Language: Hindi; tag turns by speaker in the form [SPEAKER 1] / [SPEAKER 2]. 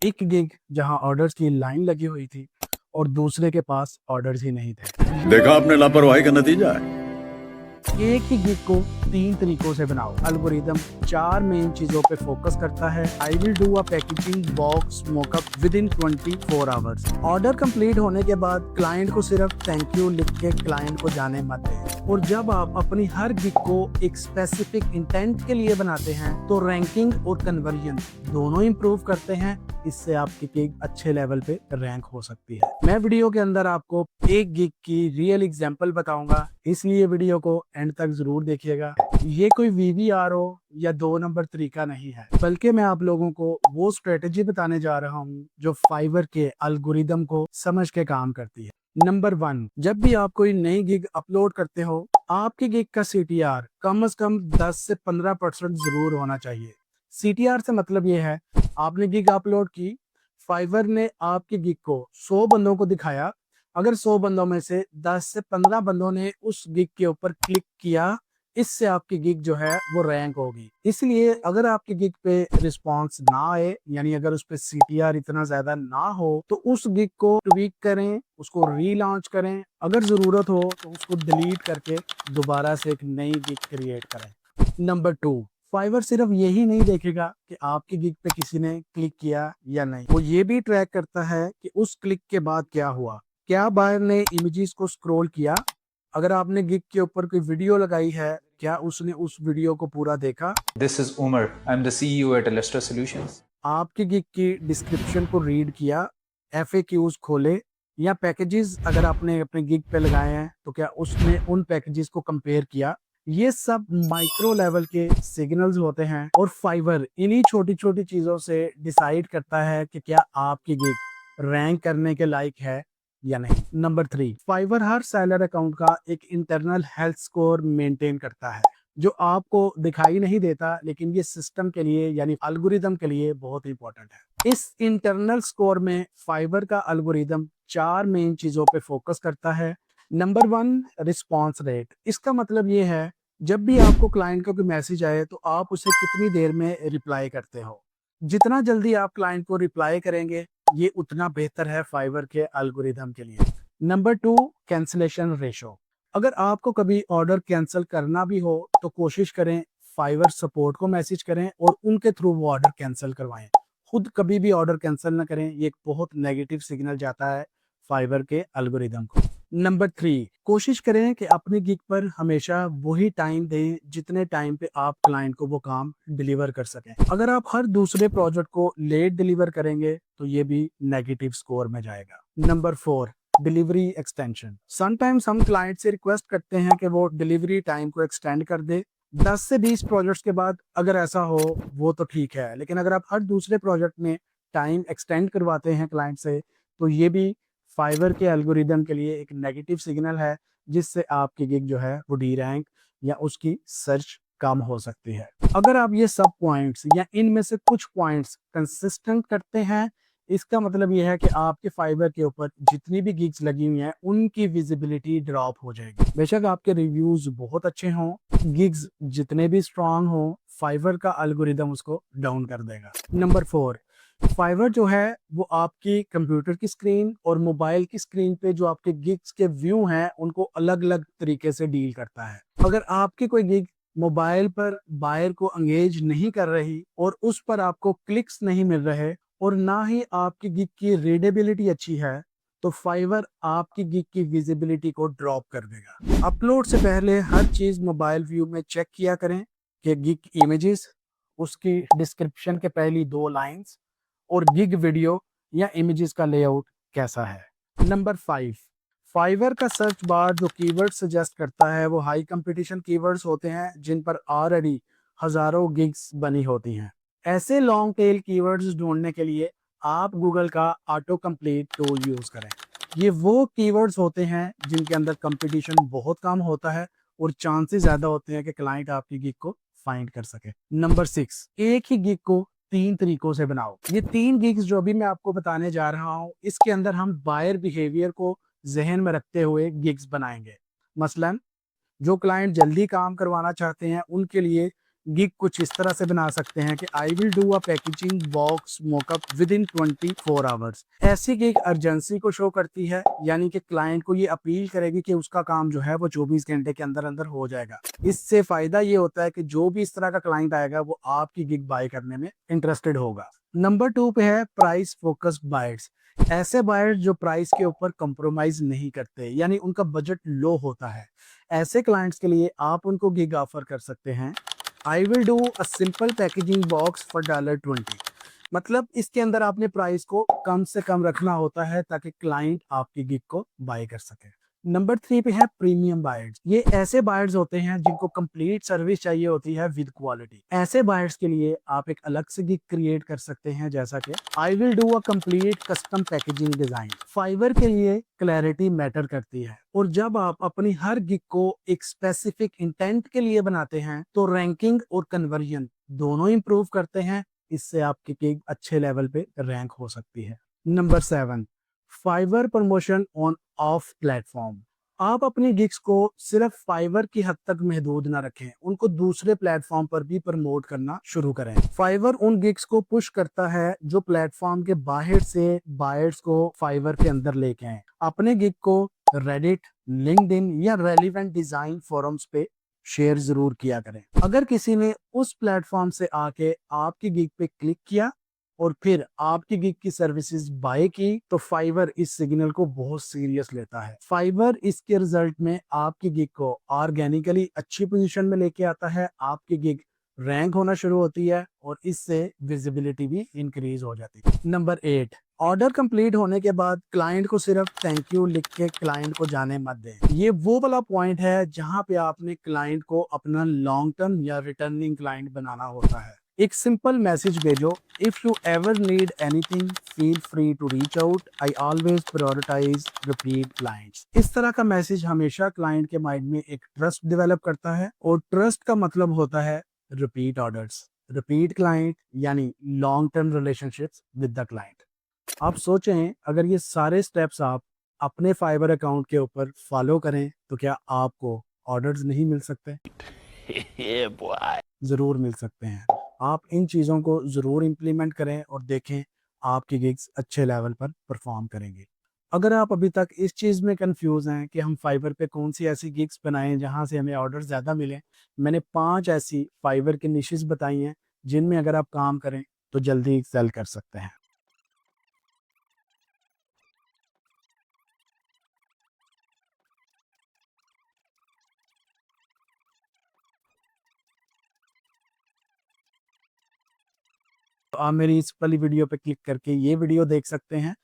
[SPEAKER 1] एक गिग जहां ऑर्डर्स की लाइन लगी हुई थी और दूसरे के पास ऑर्डर्स ही नहीं थे।
[SPEAKER 2] देखा आपने लापरवाही का नतीजा है।
[SPEAKER 1] एक ही गिग को तीन तरीकों से बनाओ। एल्गोरिदम चार मेन चीजों पे फोकस करता है। आई will do a packaging box mockup with in 24 hours. Order complete होने के बाद क्लाइंट को सिर्फ थैंक यू लिख के क्लाइंट को जाने मत दें। और जब आप अपनी हर गिग को एक स्पेसिफिक इंटेंट के लिए बनाते हैं तो रैंकिंग और कन्वर्जन दोनों इंप्रूव करते हैं। इससे आपकी गिग अच्छे लेवल पे रैंक हो सकती है। मैं वीडियो के अंदर आपको एक गिग की रियल एग्जांपल बताऊंगा, इसलिए वीडियो को एंड तक जरूर देखिएगा। ये कोई वीवीआरओ या 2 नंबर तरीका नहीं है, बल्कि मैं आप लोगों को वो स्ट्रेटेजी बताने जा रहा हूँ जो फाइवर के एल्गोरिदम को समझ के काम करती है। नंबर 1, जब भी आप कोई नई गिग अपलोड करते हो, आपकी गिग का सीटीआर कम से कम 10 से 15% जरूर होना चाहिए। सीटीआर से मतलब ये है, आपने गिग अपलोड की, फाइवर ने आपकी गिग को 100 बंदों को दिखाया। अगर 100 बंदों में से 10 से 15 बंदों ने उस गिग के ऊपर क्लिक किया, इससे आपकी गिग जो है वो रैंक होगी। इसलिए अगर आपकी गिग पे रिस्पांस ना आए, यानी अगर उस पे सीटीआर इतना ज्यादा ना हो, तो उस गिग को ट्वीक करें, उसको रीलॉन्च करें। अगर जरूरत हो तो उसको डिलीट करके दोबारा से एक नई गिग क्रिएट करें। नंबर 2, फाइवर सिर्फ यही नहीं देखेगा कि आपकी गिग पे किसी ने क्लिक किया या नहीं, वो ये भी ट्रैक करता है कि उस क्लिक के बाद क्या हुआ। क्या बायर ने इमेजेस को स्क्रॉल किया? अगर आपने गिग के ऊपर कोई वीडियो लगाई है, क्या उसने उस वीडियो को पूरा देखा?
[SPEAKER 3] This is Umar. I'm the CEO at Alestra Solutions.
[SPEAKER 1] आपकी गिग की डिस्क्रिप्शन को रीड किया, एफएक्यूज खोले, या पैकेजेस अगर आपने अपने गिग पे लगाए हैं तो क्या उसने उन पैकेजेस को कंपेयर किया? ये सब माइक्रो लेवल के सिग्नल्स होते हैं और फाइवर इन्हीं छोटी छोटी चीजों से डिसाइड करता है कि क्या आपकी गिग रैंक करने के लायक है या नहीं। नंबर 3, फाइवर हर सेलर अकाउंट का एक इंटरनल हेल्थ स्कोर मेंटेन करता है, जो आपको दिखाई नहीं देता, लेकिन ये सिस्टम के लिए यानी एल्गोरिदम के लिए बहुत इंपॉर्टेंट है। इस इंटरनल स्कोर में फाइबर का एल्गोरिदम चार मेन चीजों पे फोकस करता है। Number 1, response rate. इसका मतलब ये है, जब भी आपको क्लाइंट का कोई मैसेज आए तो आप उसे कितनी देर में रिप्लाई करते हो। जितना जल्दी आप क्लाइंट को रिप्लाई करेंगे, ये उतना बेहतर है फाइवर के एल्गोरिदम के लिए। Number 2, cancellation ratio. अगर आपको कभी ऑर्डर कैंसिल करना भी हो तो कोशिश करें फाइवर सपोर्ट को मैसेज करें और उनके थ्रू वो ऑर्डर कैंसिल करवाएं। खुद कभी भी ऑर्डर कैंसिल ना करें, ये एक बहुत नेगेटिव सिग्नल जाता है फाइवर के एल्गोरिदम को। नंबर 3, कोशिश करें कि अपनी गिग पर हमेशा वही टाइम दें जितने टाइम पे आप क्लाइंट को वो काम डिलीवर कर सकें। अगर आप हर दूसरे प्रोजेक्ट को लेट डिलीवर करेंगे तो ये भी नेगेटिव स्कोर में जाएगा। Number 4, delivery extension. समटाइम्स हम क्लाइंट से रिक्वेस्ट करते हैं कि वो डिलीवरी टाइम को एक्सटेंड कर दे 10 से 20 प्रोजेक्ट्स के बाद। अगर ऐसा हो वो तो ठीक है, लेकिन अगर आप हर दूसरे प्रोजेक्ट में टाइम एक्सटेंड करवाते हैं क्लाइंट से, तो ये भी फाइवर के एल्गोरिदम के लिए एक नेगेटिव सिग्नल है, जिससे आपकी गिग जो है वो डी रैंक या उसकी सर्च कम हो सकती है। अगर आप ये सब पॉइंट्स या इनमें से कुछ पॉइंट्स कंसिस्टेंट करते हैं, इसका मतलब यह है कि आपके फाइबर के ऊपर जितनी भी गिग्स लगी हुई हैं उनकी विजिबिलिटी ड्रॉप हो जाएगी। बेशक आपके रिव्यूज बहुत अच्छे हों, गिग्स जितने भी स्ट्रांग हों, फाइवर का एल्गोरिदम उसको डाउन कर देगा। नंबर 4, फाइवर जो है वो आपकी कंप्यूटर की स्क्रीन और मोबाइल की स्क्रीन पे जो आपके गिग्स के व्यू हैं उनको अलग अलग तरीके से डील करता है। अगर आपकी कोई गिग मोबाइल पर बायर को एंगेज नहीं कर रही और उस पर आपको क्लिक्स नहीं मिल रहे और ना ही आपकी गिग की रीडेबिलिटी अच्छी है, तो फाइवर आपकी गिग की विजिबिलिटी को ड्रॉप कर देगा। अपलोड से पहले हर चीज मोबाइल व्यू में चेक किया करें कि गिग इमेजेस, उसकी डिस्क्रिप्शन के पहली 2 लाइंस और गिग वीडियो या इमेजेस का लेआउट कैसा है। नंबर 5, फाइवर का सर्च बार जो कीवर्ड सजेस्ट करता है वो हाई कंपटीशन कीवर्ड्स होते हैं जिन पर ऑलरेडी हजारों गिग्स बनी होती हैं। ऐसे लॉन्ग टेल कीवर्ड्स ढूंढने के लिए आप गूगल का ऑटो कंप्लीट टूल यूज करें। ये वो कीवर्ड्स होते हैं जिनके अंदर कंपटीशन बहुत कम होता है और चांसेस ज्यादा होते हैं कि क्लाइंट आपकी गिग को फाइंड कर सके। नंबर 6, एक ही गिग को 3 तरीकों से बनाओ। ये 3 गिग्स जो भी मैं आपको बताने जा रहा हूँ, इसके अंदर हम बायर बिहेवियर को जहन में रखते हुए गिग्स बनाएंगे। मसलन जो क्लाइंट जल्दी काम करवाना चाहते हैं उनके लिए गिग कुछ इस तरह से बना सकते हैं कि I will do a packaging box mockup with in 24 hours. ऐसी गिग अर्जेंसी को शो करती है, यानी कि क्लाइंट को ये अपील करेगी कि उसका काम जो है वो 24 घंटे के अंदर अंदर हो जाएगा। इससे फायदा ये होता है कि जो भी इस तरह का क्लाइंट आएगा वो आपकी गिग बाय करने में इंटरेस्टेड होगा। नंबर 2 पे है प्राइस फोकस्ड बायर्स। ऐसे बायर्स जो प्राइस के ऊपर कॉम्प्रोमाइज नहीं करते, यानी उनका बजट लो होता है। ऐसे क्लाइंट्स के लिए आप उनको गिग ऑफर कर सकते हैं, आई will do a simple packaging box for $20। मतलब इसके अंदर आपने प्राइस को कम से कम रखना होता है ताकि क्लाइंट आपकी गिग को बाय कर सके। नंबर 3 पे है प्रीमियम बायर्स। ये ऐसे बायर्स होते हैं जिनको कंप्लीट सर्विस चाहिए होती है विद क्वालिटी। ऐसे बायर्स के लिए आप एक अलग से गिग क्रिएट कर सकते हैं, जैसा कि I will do a complete custom packaging design. Fiverr के लिए क्लैरिटी मैटर करती है, और जब आप अपनी हर गिग को एक स्पेसिफिक इंटेंट के लिए बनाते हैं तो रैंकिंग और कन्वर्जन दोनों इंप्रूव करते हैं। इससे आपकी गिग अच्छे लेवल पे रैंक हो सकती है। Number 7, Fiverr promotion on off platform. आप अपनी गिग्स को सिर्फ फाइवर की हद तक महदूद ना रखें, उनको दूसरे प्लेटफॉर्म पर भी प्रमोट करना शुरू करें। फाइवर उन गिग्स को पुश करता है जो प्लेटफॉर्म के बाहर से बायर्स को फाइवर के अंदर लेके आए। अपने गिग को रेडिट, लिंक्डइन या रेलिवेंट डिजाइन फोरम्स पे शेयर जरूर किया करें। अगर किसी ने उस प्लेटफॉर्म से आके आपकी गिग पे क्लिक किया और फिर आपकी गिग की सर्विसेज बाय की, तो फाइवर इस सिग्नल को बहुत सीरियस लेता है। फाइवर इसके रिजल्ट में आपकी गिग को ऑर्गेनिकली अच्छी पोजीशन में लेके आता है, आपकी गिग रैंक होना शुरू होती है और इससे विजिबिलिटी भी इंक्रीज हो जाती है। नंबर 8, ऑर्डर कंप्लीट होने के बाद क्लाइंट को सिर्फ थैंक यू लिख के क्लाइंट को जाने मत दें। ये वो वाला पॉइंट है जहां पे आपने क्लाइंट को अपना लॉन्ग टर्म या रिटर्निंग क्लाइंट बनाना होता है। एक सिंपल मैसेज भेजो, if you ever need anything feel free to reach out, I always prioritise repeat clients. इस तरह का मैसेज हमेशा क्लाइंट के माइंड में एक ट्रस्ट डेवलप करता है, और ट्रस्ट का मतलब होता है रिपीट ऑर्डर्स, रिपीट क्लाइंट, यानी long term relationships with the client. आप सोचें, अगर ये सारे स्टेप्स आप अपने फाइबर अकाउंट के ऊपर फॉलो करें तो क्या आपको ऑर्डर्स नहीं मिल सकते? जरूर मिल सकते हैं। आप इन चीज़ों को ज़रूर इम्प्लीमेंट करें और देखें आपकी गिग्स अच्छे लेवल पर परफॉर्म करेंगे। अगर आप अभी तक इस चीज़ में कंफ्यूज हैं कि हम फाइवर पे कौन सी ऐसी गिग्स बनाएं जहां से हमें ऑर्डर ज़्यादा मिले, मैंने 5 ऐसी फाइवर की निशेस बताई हैं जिनमें अगर आप काम करें तो जल्दी एक्सेल कर सकते हैं। तो आप मेरी इस वाली वीडियो पे क्लिक करके ये वीडियो देख सकते हैं।